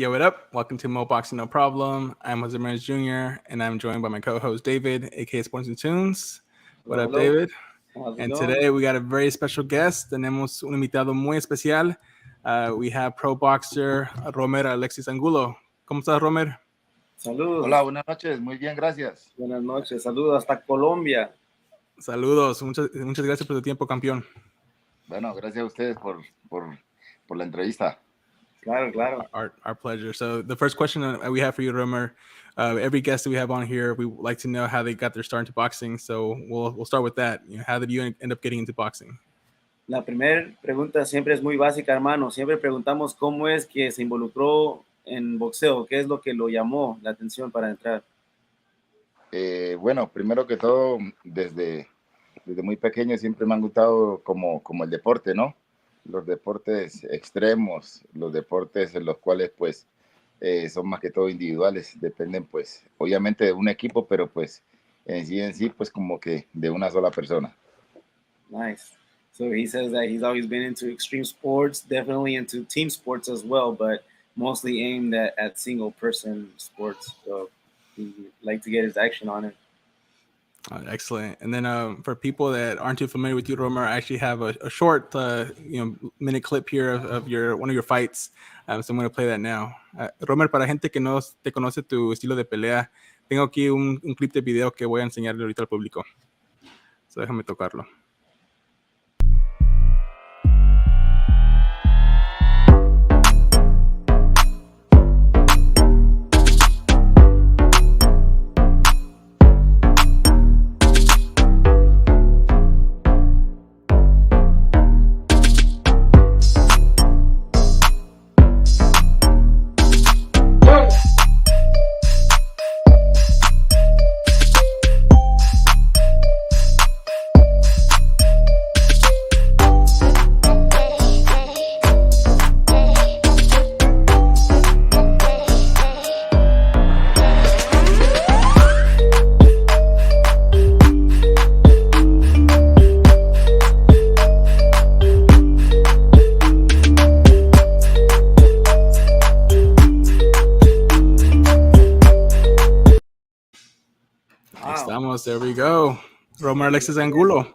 Yo, what up? Welcome to Mo Boxing No Problem. I'm Jose Ramirez Jr., and I'm joined by my co-host David, aka SportsNtunes. What Hello, up, hello. David? How's it And going? today we got a very special guest. Tenemos un invitado muy especial. We have pro boxer Romer Alexis Angulo. ¿Cómo estás, Romer? Saludos. Hola, buenas noches. Muy bien, gracias. Buenas noches. Saludos hasta Colombia. Saludos. Muchas gracias por tu tiempo, campeón. Bueno, gracias a ustedes por la entrevista. Claro, claro. Our pleasure. So the first question we have for you, Romer, every guest that we have on here, we like to know how they got their start into boxing. So we'll start with that. How did you end up getting into boxing? La primera pregunta siempre es muy básica, hermano. Siempre preguntamos cómo es que se involucró en boxeo, qué es lo que lo llamó la atención para entrar. Bueno, primero que todo, desde muy pequeño siempre me han gustado como el deporte, ¿no? Los deportes extremos, los deportes en los cuales pues son más que todo individuales, dependen pues obviamente de un equipo, pero pues en sí pues como que de una sola persona. Nice. So he says that he's always been into extreme sports, definitely into team sports as well, but mostly aimed at single person sports. So he like to get his action on it. Excellent. And then for people that aren't too familiar with you, Romer, I actually have a short, minute clip here of one of your fights. So I'm going to play that now. Romer, para gente que no te conoce tu estilo de pelea, tengo aquí un clip de video que voy a enseñarle ahorita al público. So déjame tocarlo. There we go. Romer Alexis Angulo.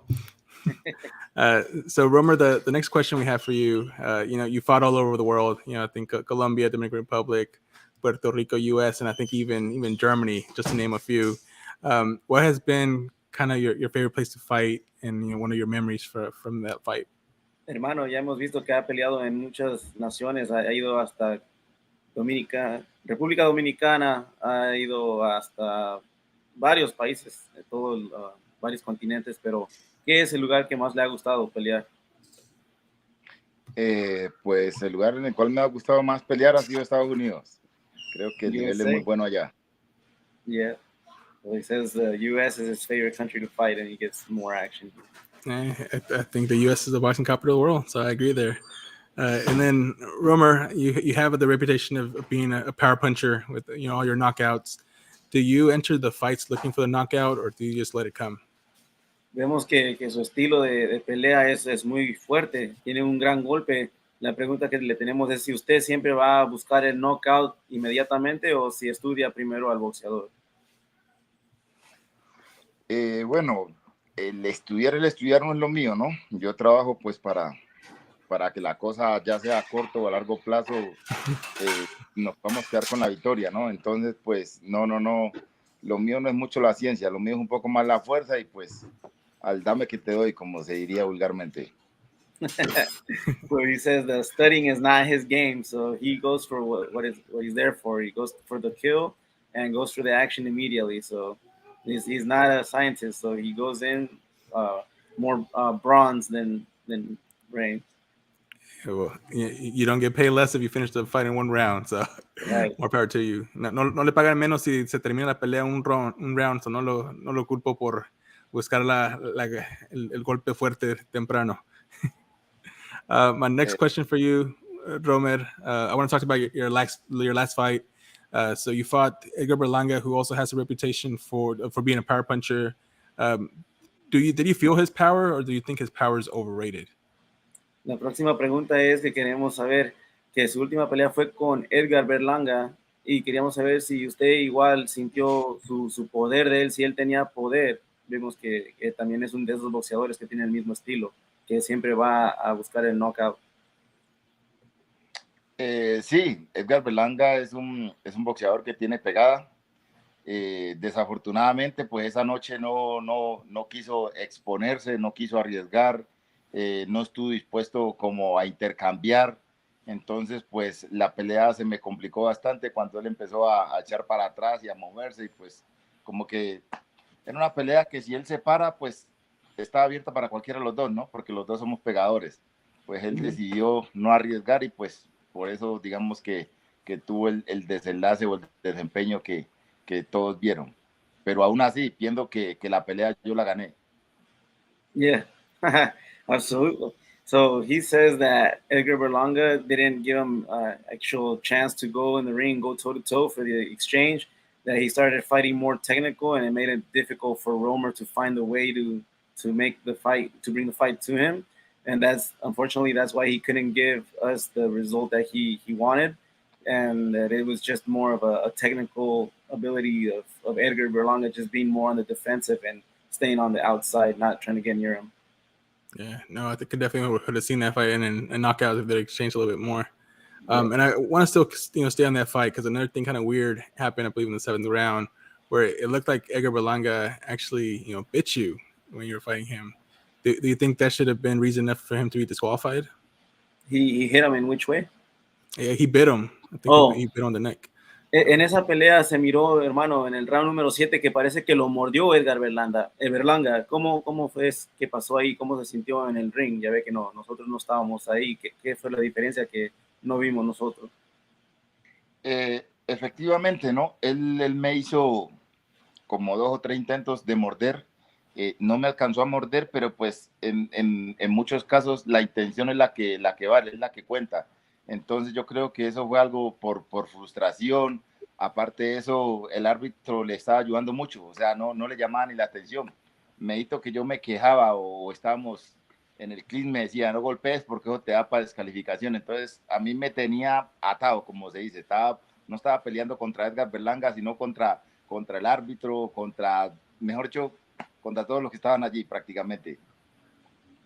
So Romer, the next question we have for you, you fought all over the world. I think Colombia, Dominican Republic, Puerto Rico, US, and I think even Germany, just to name a few. What has been kind of your favorite place to fight and one of your memories from that fight? Hermano, ya hemos visto que ha peleado en muchas naciones, ha ido hasta República Dominicana, ha ido hasta varios países, de todos varios continentes, pero ¿qué es el lugar que más le ha gustado pelear? Pues el lugar en el cual me ha gustado más pelear ha sido Estados Unidos. Creo que el nivel es muy bueno allá. Yeah, well, he says the U.S. is his favorite country to fight and he gets more action. I think the U.S. is the boxing capital of the world, so I agree there. And then Romer, you have the reputation of being a power puncher with all your knockouts. Do you enter the fights looking for the knockout, or do you just let it come? Vemos que su estilo de pelea es muy fuerte, tiene un gran golpe. La pregunta que le tenemos es si usted siempre va a buscar el knockout inmediatamente o si estudia primero al boxeador. Bueno, el estudiar no es lo mío, ¿no? Yo trabajo pues para que la cosa ya sea a corto o a largo plazo nos vamos a quedar con la victoria, ¿no? Entonces, pues, no, lo mío no es mucho la ciencia, lo mío es un poco más la fuerza y pues al dame que te doy, como se diría vulgarmente. Well, he says the studying is not his game, so he goes for what he's there for. He goes for the kill and goes for the action immediately. So he's not a scientist, so he goes in more bronze than brain. Well, you don't get paid less if you finish the fight in one round, so right. More power to you. No le pagan menos si se termina la pelea un round, so no lo culpo por buscar el golpe fuerte temprano. My next question for you, Romer, I want to talk about your last fight. So you fought Edgar Berlanga, who also has a reputation for being a power puncher. Did you feel his power, or do you think his power is overrated? La próxima pregunta es que queremos saber que su última pelea fue con Edgar Berlanga y queríamos saber si usted igual sintió su poder de él, si él tenía poder. Vemos que también es uno de esos boxeadores que tiene el mismo estilo, que siempre va a buscar el knockout. Sí, Edgar Berlanga es un boxeador que tiene pegada. Desafortunadamente, pues esa noche no quiso exponerse, no quiso arriesgar, no estuvo dispuesto como a intercambiar. Entonces, pues la pelea se me complicó bastante cuando él empezó a echar para atrás y a moverse, y pues como que era una pelea que si él se para, pues está abierta para cualquiera de los dos, ¿no? Porque los dos somos pegadores. Pues él decidió no arriesgar y pues por eso digamos que tuvo el desenlace o el desempeño que todos vieron. Pero aún así, pienso que la pelea yo la gané. Yeah, absolutely. So he says that Edgar Berlanga didn't give him actual chance to go in the ring, go toe to toe for the exchange. That he started fighting more technical, and it made it difficult for Romer to find a way to make the fight, to bring the fight to him. And that's unfortunately that's why he couldn't give us the result that he wanted, and that it was just more of a technical ability of Edgar Berlanga just being more on the defensive and staying on the outside, not trying to get near him. Yeah, no, I think I definitely would have seen that fight and knockout if they exchanged a little bit more. And I want to still, stay on that fight because another thing kind of weird happened, I believe, in the 7th round, where it looked like Edgar Berlanga actually, bit you when you were fighting him. Do you think that should have been reason enough for him to be disqualified? He hit him in which way? Yeah, he bit him. I think he bit on the neck. En esa pelea se miró, hermano, en el round número 7 que parece que lo mordió Edgar Berlanga. ¿Cómo fue que pasó ahí? ¿Cómo se sintió en el ring? Ya ve que nosotros no estábamos ahí. ¿Qué fue la diferencia que no vimos nosotros? Efectivamente, ¿no? Él me hizo como 2 o 3 intentos de morder. No me alcanzó a morder, pero pues en muchos casos la intención es la que vale, es la que cuenta. Entonces yo creo que eso fue algo por frustración. Aparte de eso, el árbitro le estaba ayudando mucho, o sea, no le llamaba ni la atención. Medito que yo me quejaba o estábamos en el clean, me decía, no golpees porque eso te da para descalificación. Entonces a mí me tenía atado, como se dice, no estaba peleando contra Edgar Berlanga, sino contra el árbitro, mejor dicho, contra todos los que estaban allí prácticamente.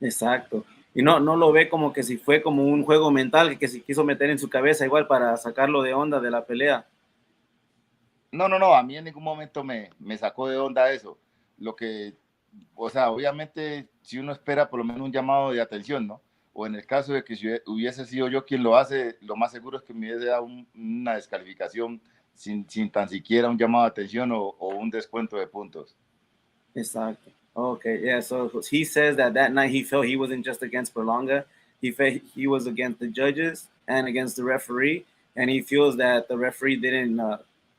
Exacto. Y no lo ve como que si fue como un juego mental que se quiso meter en su cabeza igual para sacarlo de onda de la pelea. No, a mí en ningún momento me sacó de onda eso. O sea, obviamente si uno espera por lo menos un llamado de atención, ¿no? O en el caso de que si hubiese sido yo quien lo hace, lo más seguro es que me hubiese dado una descalificación sin tan siquiera un llamado de atención o un descuento de puntos. Exacto. Okay, yeah. So he says that night he felt he wasn't just against Berlanga. He felt he was against the judges and against the referee, and he feels that the referee didn't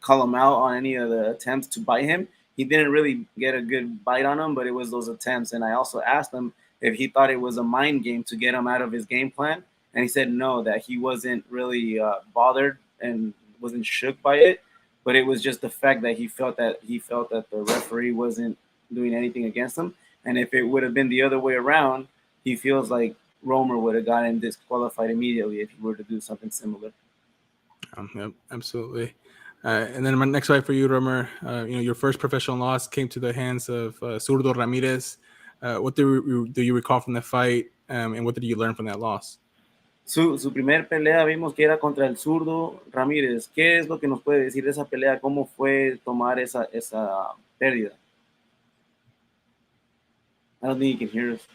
call him out on any of the attempts to bite him. He didn't really get a good bite on him, but it was those attempts. And I also asked him if he thought it was a mind game to get him out of his game plan, and he said no, that he wasn't really bothered and wasn't shook by it, but it was just the fact that he felt that the referee wasn't doing anything against him. And if it would have been the other way around, he feels like Romer would have gotten disqualified immediately if he were to do something similar. Yep, absolutely. And then my next fight for you, Romer, your first professional loss came to the hands of Zurdo Ramirez. What do you recall from the fight, and what did you learn from that loss? Su primer pelea vimos que era contra el Zurdo Ramírez. ¿Qué es lo que nos puede decir de esa pelea? ¿Cómo fue tomar esa pérdida? I don't think you can hear us.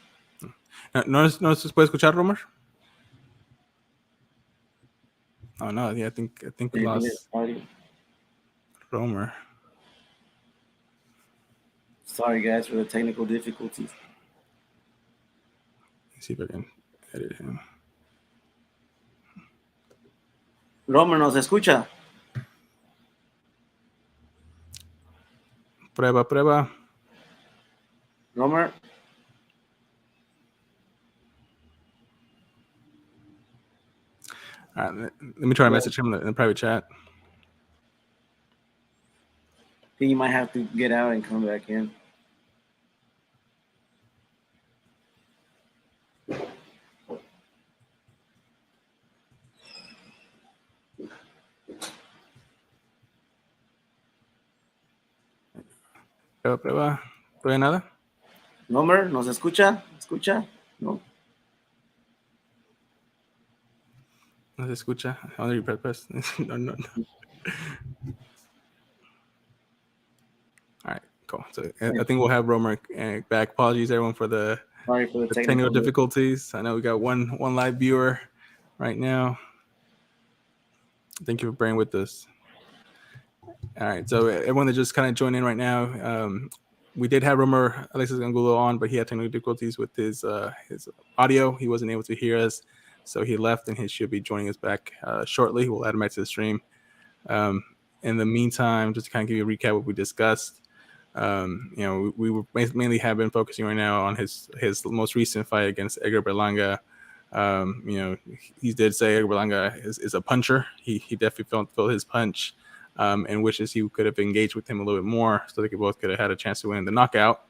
¿No se puede escuchar, Romer? Oh no, yeah, I think we lost Romer. Sorry guys for the technical difficulties. Let's see if I can edit him. Romer, ¿nos escucha? Prueba. Romer. All right, let me try to message him in the private chat. I think you might have to get out and come back in. Prueba. ¿Todavía nada? Romer, ¿nos escucha? ¿Escucha? No. No se escucha. Press. No. All right, cool. So I think we'll have Romer back. Apologies, everyone, for the technical difficulties. I know we got one live viewer right now. Thank you for bearing with us. All right, so everyone that just kind of joined in right now, we did have Romer Alexis Angulo on, but he had technical difficulties with his audio. He wasn't able to hear us, so he left, and he should be joining us back shortly. We'll add him back to the stream. In the meantime, just to kind of give you a recap of what we discussed, we were mainly have been focusing right now on his most recent fight against Edgar Berlanga. He did say Edgar Berlanga is a puncher. He definitely felt his punch. And wishes he could have engaged with him a little bit more so they could have had a chance to win the knockout.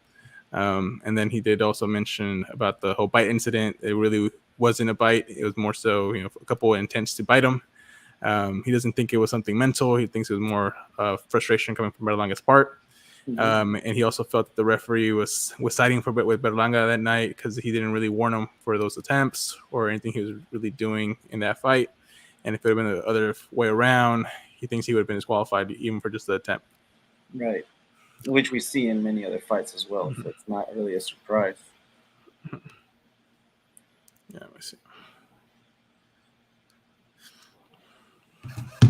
And then he did also mention about the whole bite incident. It really wasn't a bite. It was more so, a couple of intents to bite him. He doesn't think it was something mental. He thinks it was more frustration coming from Berlanga's part. Mm-hmm. And he also felt that the referee was siding with Berlanga that night because he didn't really warn him for those attempts or anything he was really doing in that fight. And if it had been the other way around, he thinks he would have been disqualified even for just the attempt. Right. Which we see in many other fights as well. Mm-hmm. So it's not really a surprise. Yeah, let me see. I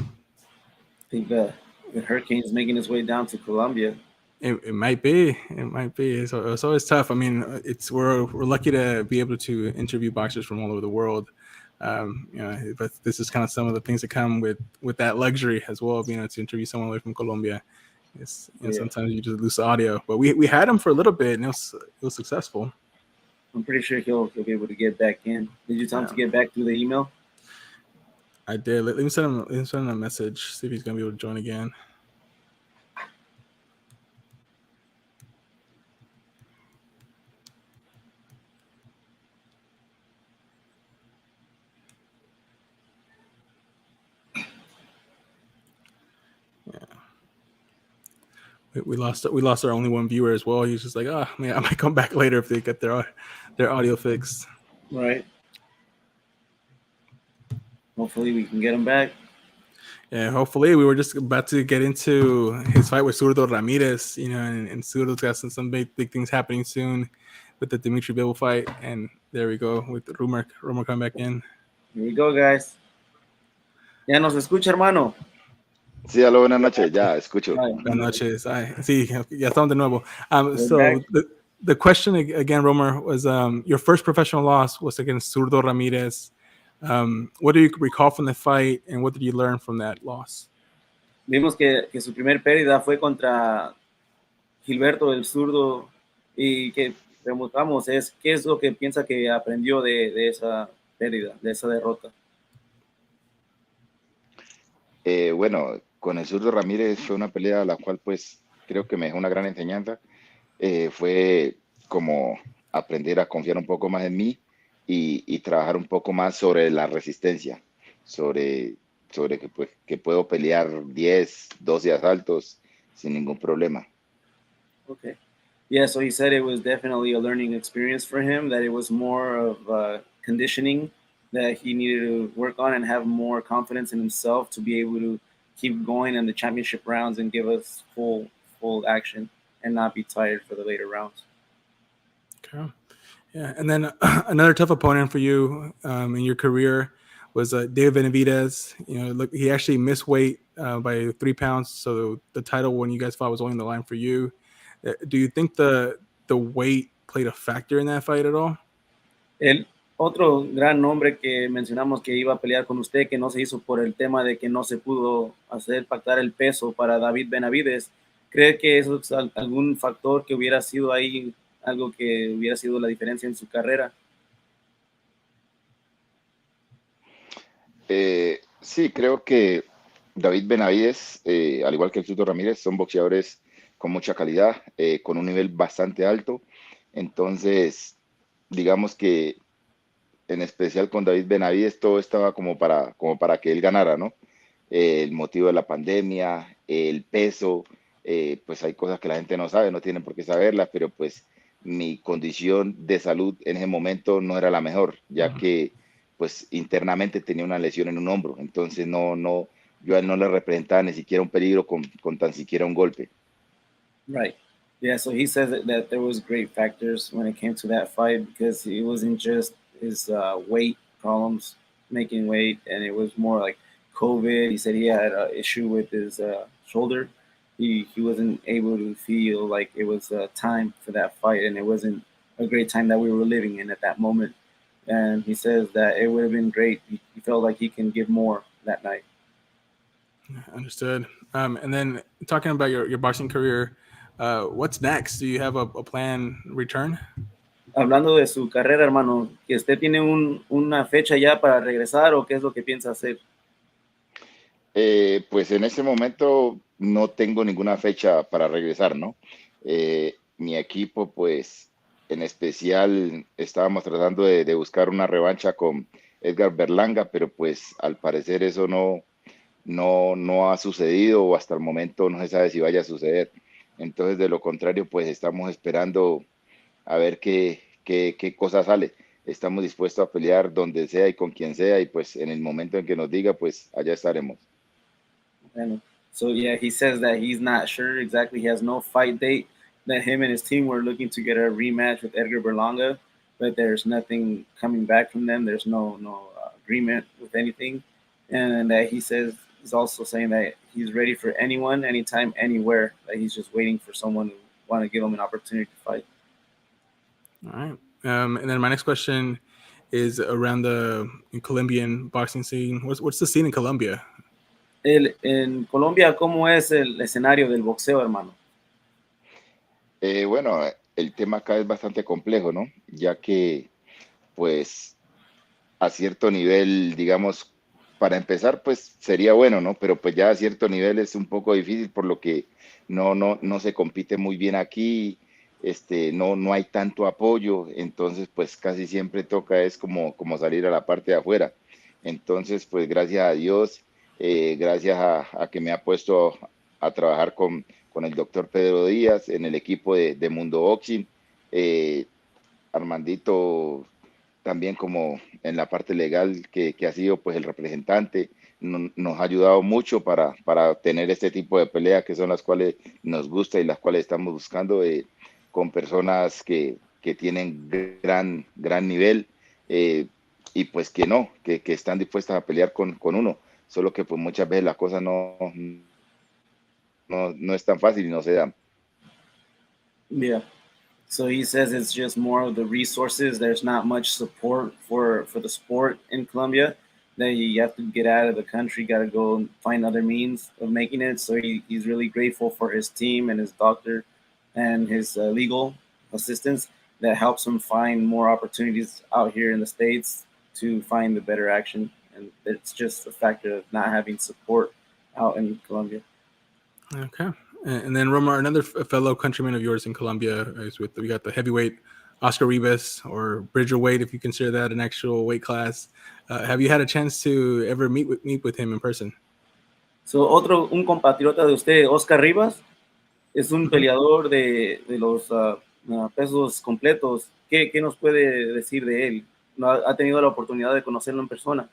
think the hurricane is making its way down to Colombia. It might be. It's always tough. I mean, we're lucky to be able to interview boxers from all over the world. But this is kind of some of the things that come with that luxury as well, to interview someone away from Colombia. Sometimes you just lose the audio, but we had him for a little bit and it was successful. I'm pretty sure he'll be able to get back in. Did you tell him to get back through the email? I did. Let me send him a message, see if he's gonna be able to join again. We lost our only one viewer as well. He's just like, I might come back later if they get their audio fixed. Right. Hopefully we can get him back. Yeah, hopefully. We were just about to get into his fight with Zurdo Ramirez, and Zurdo's got some big things happening soon with the Dimitri Bivol fight. And there we go with Romer coming back in. Here we go, guys. ¿Ya nos escucha, hermano? Sí, aló, buenas noches, ya escucho. Buenas noches. Sí, ya estamos de nuevo. So the question again, Romer, was your first professional loss was against Zurdo Ramirez. What do you recall from the fight, and what did you learn from that loss? Vimos que su primer pérdida fue contra Gilberto del Zurdo y que preguntamos qué es lo que piensa que aprendió de esa pérdida, de esa derrota. Bueno, con el Zurdo Ramírez fue una pelea a la cual pues creo que me dejó una gran enseñanza. Fue como aprender a confiar un poco más en mí y trabajar un poco más sobre la resistencia, sobre que puedo pelear 10, 12 asaltos sin ningún problema. Okay. Yeah, so he said it was definitely a learning experience for him, that it was more of conditioning that he needed to work on and have more confidence in himself to be able to keep going in the championship rounds and give us full action and not be tired for the later rounds. Okay. Yeah, and then another tough opponent for you in your career was David Benavidez. Look, he actually missed weight by 3 pounds, so the title when you guys fought was only on the line for you. Do you think the weight played a factor in that fight at all? El otro gran nombre que mencionamos que iba a pelear con usted, que no se hizo por el tema de que no se pudo hacer pactar el peso para David Benavidez, ¿cree que eso es algún factor que hubiera sido ahí, algo que hubiera sido la diferencia en su carrera? Sí, creo que David Benavidez, al igual que el Zurdo Ramírez, son boxeadores con mucha calidad, con un nivel bastante alto. Entonces, digamos que en especial con David Benavidez todo estaba como para que él ganara, ¿no? El motivo de la pandemia, el peso, pues hay cosas que la gente no sabe, no tienen por qué saberlas, pero pues mi condición de salud en ese momento no era la mejor, ya que pues internamente tenía una lesión en un hombro, entonces yo a él no le representaba ni siquiera un peligro con tan siquiera un golpe. Right. Yeah. So he says that there was great factors when it came to that fight because it wasn't just his weight problems, making weight, and it was more like COVID. He said he had an issue with his shoulder. He wasn't able to feel like it was time for that fight, and it wasn't a great time that we were living in at that moment. And he says that it would have been great. He felt like he can give more that night. Understood. And then talking about your boxing career, what's next? Do you have a plan return? Hablando de su carrera, hermano, ¿que usted tiene una fecha ya para regresar o qué es lo que piensa hacer? Pues en este momento no tengo ninguna fecha para regresar, ¿no? Mi equipo, pues en especial estábamos tratando de buscar una revancha con Edgar Berlanga, pero pues al parecer eso no ha sucedido o hasta el momento no se sabe si vaya a suceder. Entonces, de lo contrario, pues estamos esperando a ver qué cosa sale. Estamos dispuestos a pelear donde sea y con quien sea y pues en el momento en que nos diga, pues allá estaremos. And so yeah, he says that he's not sure exactly. He has no fight date. That him and his team were looking to get a rematch with Edgar Berlanga, but there's nothing coming back from them. There's no agreement with anything, and that he says he's also saying that he's ready for anyone, anytime, anywhere. That he's just waiting for someone to want to give him an opportunity to fight. All right. And then my next question is around the Colombian boxing scene. What's the scene in Colombia? En Colombia, ¿cómo es el escenario del boxeo, hermano? Bueno, el tema acá es bastante complejo, ¿no? Ya que, pues, a cierto nivel, digamos, para empezar, pues sería bueno, ¿no? Pero pues ya a cierto nivel es un poco difícil por lo que no se compite muy bien aquí, no hay tanto apoyo, entonces pues casi siempre toca es como salir a la parte de afuera. Entonces, pues gracias a Dios, gracias a que me ha puesto a trabajar con el doctor Pedro Díaz en el equipo de Mundo Boxing, Armandito también como en la parte legal que ha sido pues el representante, nos ha ayudado mucho para tener este tipo de peleas que son las cuales nos gusta y las cuales estamos buscando con personas que tienen gran nivel y pues que están dispuestas a pelear con uno, solo que pues muchas veces las cosas no es tan fácil y no se dan. Yeah. So he says it's just more of the resources. There's not much support for the sport in Colombia. That you have to get out of the country, got to go and find other means of making it. So he's really grateful for his team and his doctor and his legal assistance that helps him find more opportunities out here in the States to find the better action. And it's just a factor of not having support out in Colombia. Okay. And then Romar, another fellow countryman of yours in Colombia is we got the heavyweight Oscar Ribas, or Bridgerweight, if you consider that an actual weight class. Have you had a chance to ever meet with him in person? So un compatriota de usted, Oscar Ribas, es un peleador de los pesos completos. ¿Qué nos puede decir de él? ¿No ha tenido la oportunidad de conocerlo en persona?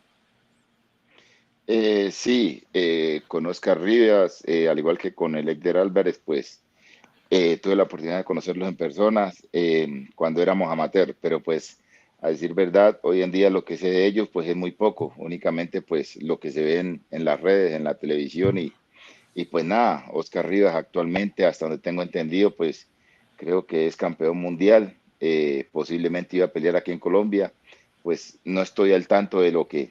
Sí, con Oscar Rivas, al igual que con el Edgar Álvarez, pues tuve la oportunidad de conocerlos en persona cuando éramos amateur, pero pues a decir verdad, hoy en día lo que sé de ellos pues es muy poco, únicamente pues lo que se ve en las redes, en la televisión y pues nada, Oscar Rivas actualmente, hasta donde tengo entendido, pues creo que es campeón mundial, posiblemente iba a pelear aquí en Colombia, pues no estoy al tanto de lo que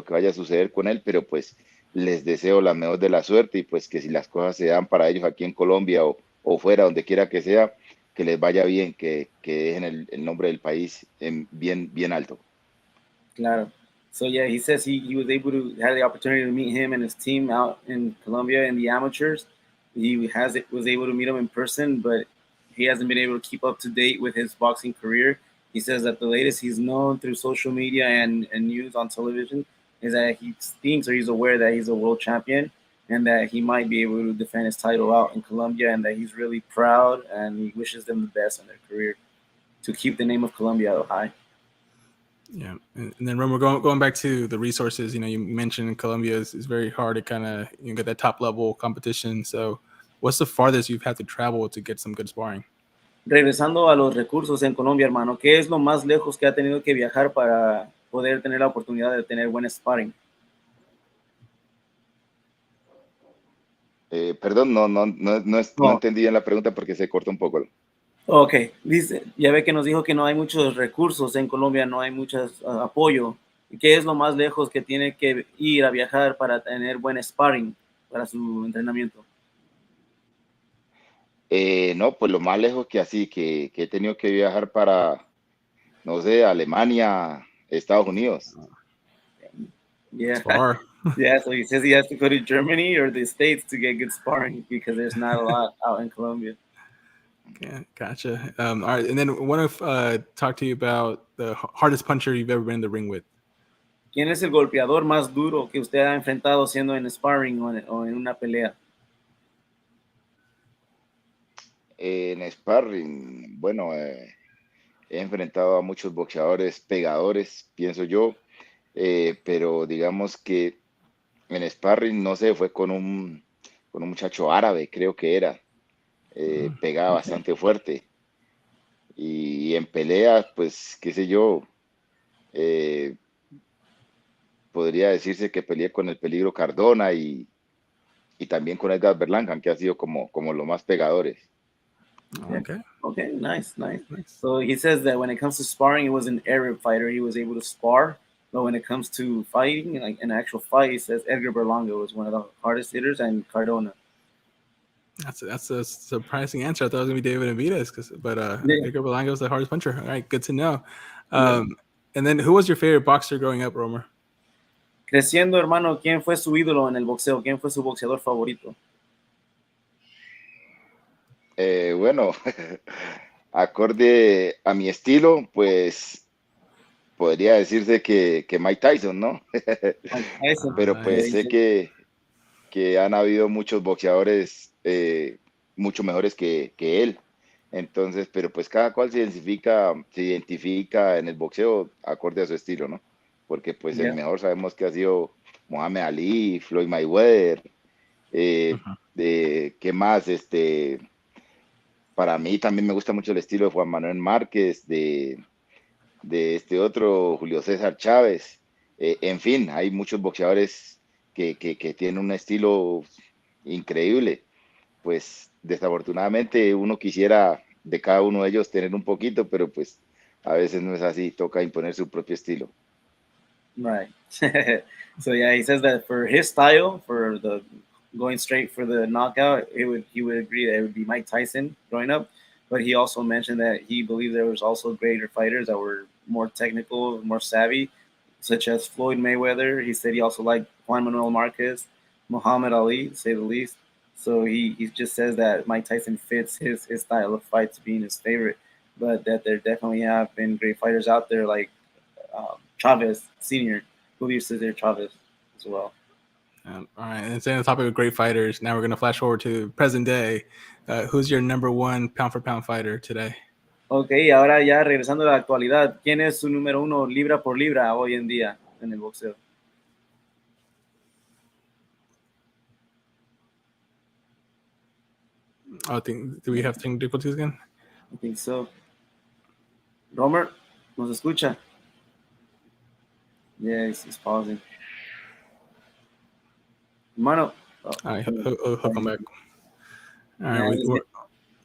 vaya a suceder con él, pero pues les deseo la mejor de la suerte y pues que si las cosas se dan para ellos aquí en Colombia o fuera, donde quiera que sea, que les vaya bien, que dejen el nombre del país bien alto. Claro. So yeah, he says he was able to have the opportunity to meet him and his team out in Colombia in the amateurs. He was able to meet him in person, but he hasn't been able to keep up to date with his boxing career. He says that the latest he's known through social media and news on television is that he thinks or he's aware that he's a world champion, and that he might be able to defend his title out in Colombia, and that he's really proud and he wishes them the best in their career to keep the name of Colombia high. Yeah, and then Romer, going back to the resources, you mentioned Colombia is very hard to kind of get that top level competition. So, what's the farthest you've had to travel to get some good sparring? Regresando a los recursos en Colombia, hermano, ¿qué es lo más lejos que ha tenido que viajar para poder tener la oportunidad de tener buen sparring? Perdón, no entendí bien la pregunta porque se corta un poco. Ok, dice, ya ve que nos dijo que no hay muchos recursos en Colombia, no hay mucho apoyo. ¿Qué es lo más lejos que tiene que ir a viajar para tener buen sparring para su entrenamiento? No, pues lo más lejos que he tenido que viajar para, no sé, Alemania, Estados Unidos. Yeah. Far. Yeah, so he says he has to go to Germany or the States to get good sparring because there's not a lot out in Colombia. Yeah, gotcha. All right, and then I want to talk to you about the hardest puncher you've ever been in the ring with. ¿Quién es el golpeador más duro que usted ha enfrentado siendo en sparring o en una pelea? En sparring, bueno, he enfrentado a muchos boxeadores pegadores, pienso yo, pero digamos que en sparring, no sé, fue con un muchacho árabe, creo que era, pegaba bastante fuerte. Y en peleas, pues, qué sé yo, podría decirse que peleé con el Peligro Cardona y también con Edgar Berlanga, que ha sido como los más pegadores. Okay, nice. So he says that when it comes to sparring, it was an Arab fighter. He was able to spar. But when it comes to fighting, like an actual fight, he says Edgar Berlanga was one of the hardest hitters and Cardona. That's a surprising answer. I thought it was going to be David Benavidez, but Edgar Berlanga was the hardest puncher. All right, good to know. And then who was your favorite boxer growing up, Romer? Creciendo, hermano, ¿quién fue su ídolo en el boxeo? ¿Quién fue su boxeador favorito? Bueno, acorde a mi estilo, pues podría decirse que Mike Tyson, ¿no? Pero pues sé que han habido muchos boxeadores mucho mejores que él. Entonces, pero pues cada cual se identifica en el boxeo acorde a su estilo, ¿no? Porque pues el mejor sabemos que ha sido Muhammad Ali, Floyd Mayweather, ¿qué más? Para mí también me gusta mucho el estilo de Juan Manuel Márquez, de este otro, Julio César Chávez. En fin, hay muchos boxeadores que tienen un estilo increíble. Pues desafortunadamente uno quisiera de cada uno de ellos tener un poquito, pero pues a veces no es así, toca imponer su propio estilo. Right. So yeah, he says that for his style, for the going straight for the knockout, he would agree that it would be Mike Tyson growing up. But he also mentioned that he believed there was also greater fighters that were more technical, more savvy, such as Floyd Mayweather. He said he also liked Juan Manuel Marquez, Muhammad Ali, to say the least. So he just says that Mike Tyson fits his style of fights being his favorite, but that there definitely have been great fighters out there like Chavez Sr., Julio Cesar Chavez as well. All right, and staying on the topic of great fighters, now we're going to flash forward to present day. Who's your number one pound-for-pound fighter today? Ok, ahora ya regresando a la actualidad, ¿quién es su número uno libra por libra hoy en día en el boxeo? Do we have technical difficulties again? I think so. Romer, ¿nos escucha? Yeah, he's pausing. Hermano. All right, he'll come back. All right,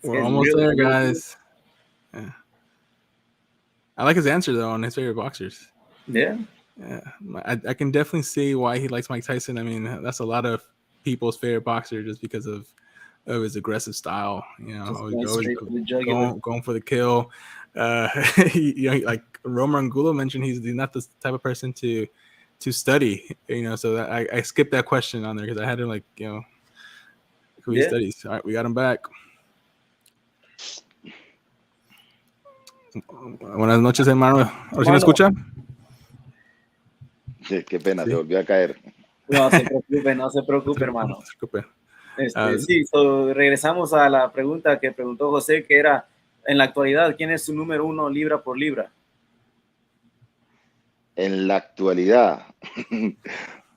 Yeah, we're almost there, guys. Yeah. I like his answer, though, on his favorite boxers. Yeah. Yeah, I can definitely see why he likes Mike Tyson. I mean, that's a lot of people's favorite boxer just because of his aggressive style. You know, always going for the kill. Like Romer Angulo mentioned, he's not the type of person to study. You know, so that I skipped that question on there because I had to who he studies. All right, we got him back. Buenas noches, hermano. ¿Ahora sí me escucha? Qué pena, se volvió a caer. No se preocupe, hermano. No se preocupe. Sí, regresamos a la pregunta que preguntó José, que era, en la actualidad, ¿quién es su número 1 libra por libra? En la actualidad,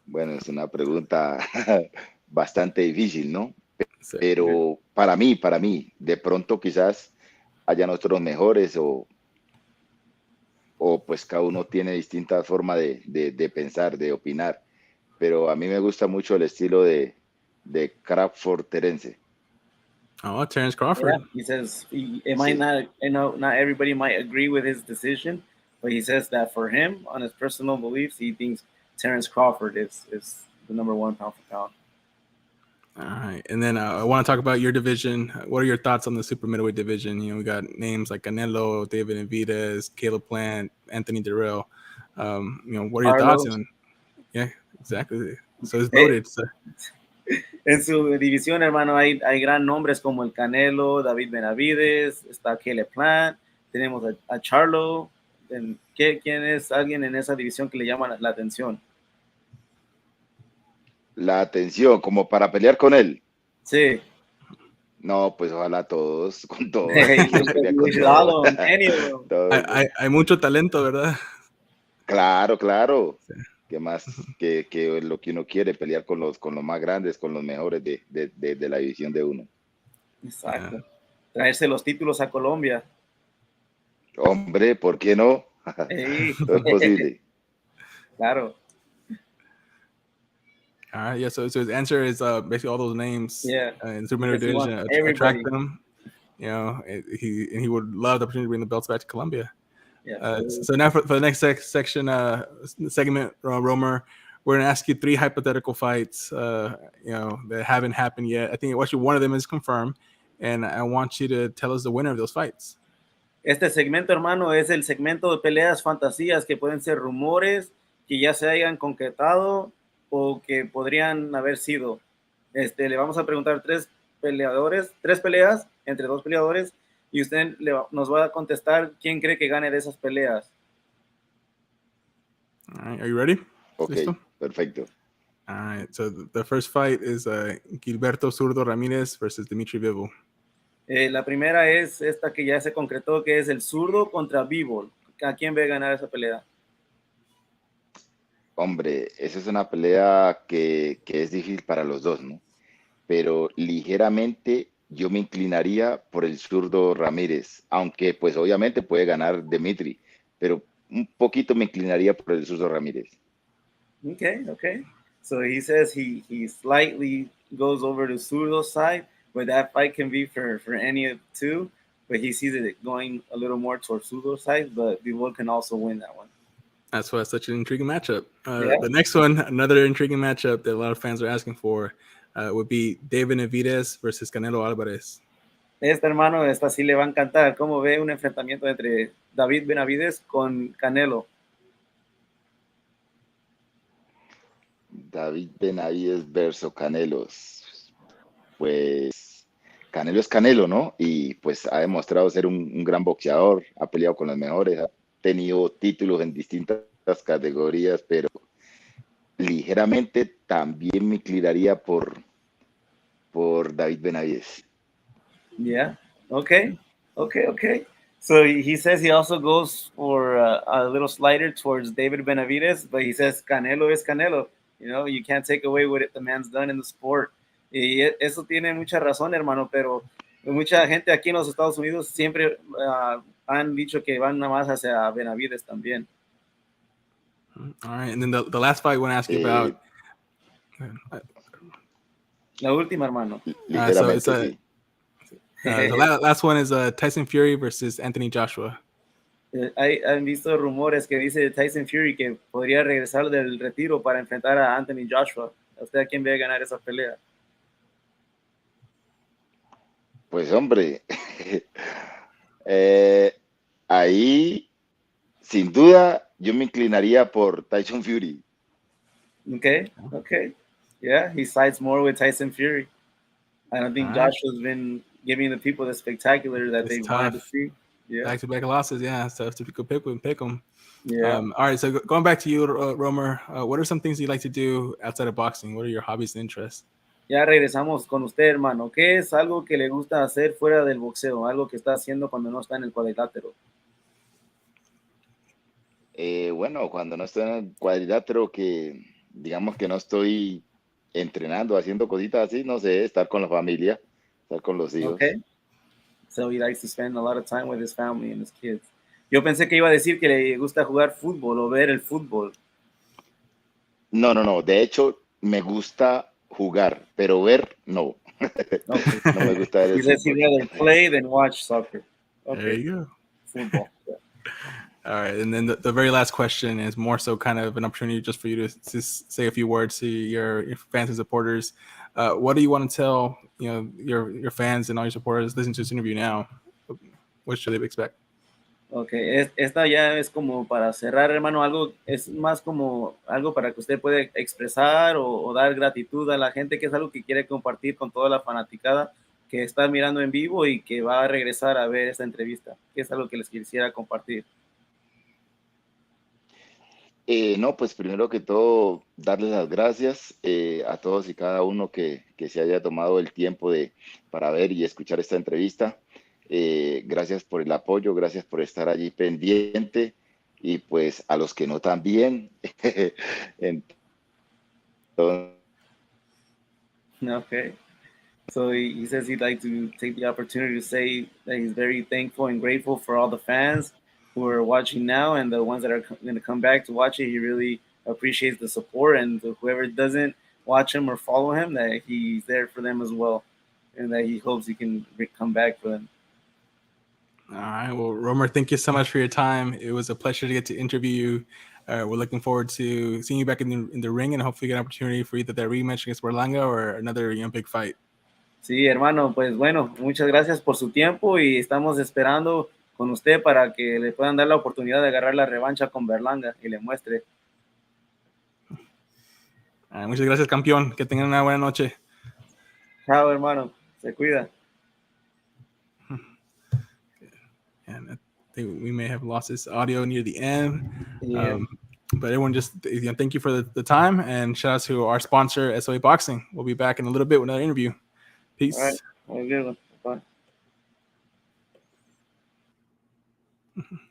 bueno, es una pregunta bastante difícil, ¿no? Sí. Pero para mí, de pronto quizás hayan otros mejores o pues cada uno tiene distintas formas de pensar, de opinar. Pero a mí me gusta mucho el estilo de Crawford Terence. Oh, Terence Crawford. Yeah, he says it might not, not everybody might agree with his decision, but he says that for him, on his personal beliefs, he thinks Terence Crawford is the number 1 pound for pound. All right, and then I want to talk about your division. What are your thoughts on the super middleweight division? We got names like Canelo, David Benavidez, Caleb Plant, Anthony Dirrell. What are your thoughts? And yeah, exactly. So it's loaded. En su división, hermano, hay gran nombres como el Canelo, David Benavidez, está Caleb Plant, tenemos a Charlo. ¿Quién es alguien en esa división que le llama la atención? La atención, como para pelear con él. Sí. No, pues ojalá todos, con todos. Hay mucho talento, ¿verdad? Claro. Sí. Que más que lo que uno quiere, pelear con los más grandes, con los mejores de la división de uno. Exacto. Traerse los títulos a Colombia. Hombre, ¿por qué no? Todo es posible. Claro. All right, yeah. So his answer is basically all those names. Yeah. In the super middleweight division, attract them. He would love the opportunity to bring the belts back to Colombia. Yeah. So now for the next segment, Romer, we're going to ask you 3 hypothetical fights, that haven't happened yet. I think actually one of them is confirmed, and I want you to tell us the winner of those fights. Este segmento, hermano, es el segmento de peleas fantasías que pueden ser rumores que ya se hayan concretado o que podrían haber sido. Le vamos a preguntar 3 peleas entre 2 peleadores, y usted nos va a contestar quién cree que gane de esas peleas. All right, are you ready? Okay, ¿listo? Perfecto. All right, so the first fight is Gilberto Zurdo Ramírez versus Dimitri Bivol. La primera es esta que ya se concretó, que es el Zurdo contra Bivol. ¿A quién ve ganar esa pelea? Hombre, esa es una pelea que es difícil para los dos, ¿no? Pero ligeramente yo me inclinaría por el Zurdo Ramírez, aunque pues obviamente puede ganar Dimitri, pero un poquito me inclinaría por el Zurdo Ramírez. Okay. So he says he slightly goes over to Zurdo's side, but that fight can be for any of the two, but he sees it going a little more towards Zurdo's side, but Bivol can also win that one. That's why it's such an intriguing matchup. The next one, another intriguing matchup that a lot of fans are asking for, would be David Benavidez versus Canelo Álvarez. Hermano, esta sí le va a encantar. ¿Cómo ve un enfrentamiento entre David Benavidez con Canelo? David Benavidez versus Canelo. Pues Canelo es Canelo, ¿no? Y pues ha demostrado ser un gran boxeador, ha peleado con los mejores, ha tenido títulos en distintas categorías, pero ligeramente también me inclinaría por David Benavidez. Yeah. Okay. So he says he also goes for a little slider towards David Benavidez, but he says Canelo is Canelo. You can't take away what the man's done in the sport. Y eso tiene mucha razón, hermano, pero mucha gente aquí en los Estados Unidos siempre han dicho que van nada más hacia Benavidez también. All right, and then the last fight I want to ask you about. La última, hermano. Sí. The last one is Tyson Fury versus Anthony Joshua. Han visto rumores que dice Tyson Fury que podría regresar del retiro para enfrentar a Anthony Joshua. ¿Usted a quién ve ganar esa pelea? Pues hombre, ahí sin duda yo me inclinaría por Tyson Fury. Okay. Yeah, he sides more with Tyson Fury. I don't think Joshua's been giving the people the spectacular that they wanted to see. Yeah. Back-to-back losses. Yeah, so if you could pick them. Yeah. All right, so going back to you, Romer, what are some things you like to do outside of boxing? What are your hobbies and interests? Ya regresamos con usted, hermano. ¿Qué es algo que le gusta hacer fuera del boxeo? Algo que está haciendo cuando no está en el cuadrilátero. Bueno, cuando no estoy en el cuadrilátero, que digamos que no estoy entrenando, haciendo cositas así, no sé, estar con la familia, estar con los hijos. Okay. So he likes to spend a lot of time with his family and his kids. Yo pensé que iba a decir que le gusta jugar fútbol o ver el fútbol. No, de hecho, me gusta jugar, pero ver, no. Okay. No me gusta ver el He says he'd fútbol. rather play than watch soccer. Okay. There you go. Football. Yeah. All right, and then the very last question is more so kind of an opportunity just for you to say a few words to your fans and supporters. What do you want to tell your fans and all your supporters listening to this interview now? What should they expect? Okay, esta ya es como para cerrar, hermano, algo, es más como algo para que usted pueda expresar o dar gratitud a la gente, que es algo que quiere compartir con toda la fanaticada que está mirando en vivo y que va a regresar a ver esta entrevista, que es algo que les quisiera compartir. No, pues primero que todo, darles las gracias a todos y cada uno que se haya tomado el tiempo para ver y escuchar esta entrevista. Gracias por el apoyo, gracias por estar allí pendiente y pues a los que no también. Entonces, Okay. So he says he'd like to take the opportunity to say that he's very thankful and grateful for all the fans who are watching now and the ones that are going to come back to watch it. He really appreciates the support, and whoever doesn't watch him or follow him, that he's there for them as well, and that he hopes he can come back for them. All right. Well, Romer, thank you so much for your time. It was a pleasure to get to interview you. We're looking forward to seeing you back in the ring and hopefully get an opportunity for either that rematch against Berlanga or another big fight. Sí, hermano, pues bueno, muchas gracias por su tiempo y estamos esperando con usted para que le puedan dar la oportunidad de agarrar la revancha con Berlanga y le muestre. Muchas gracias, campeón. Que tengan una buena noche. Chao, hermano. Se cuida. And I think we may have lost this audio near the end. Yeah. But everyone, just thank you for the time, and shout out to our sponsor, SOA Boxing. We'll be back in a little bit with another interview. Peace. All right. Have a good one. Bye.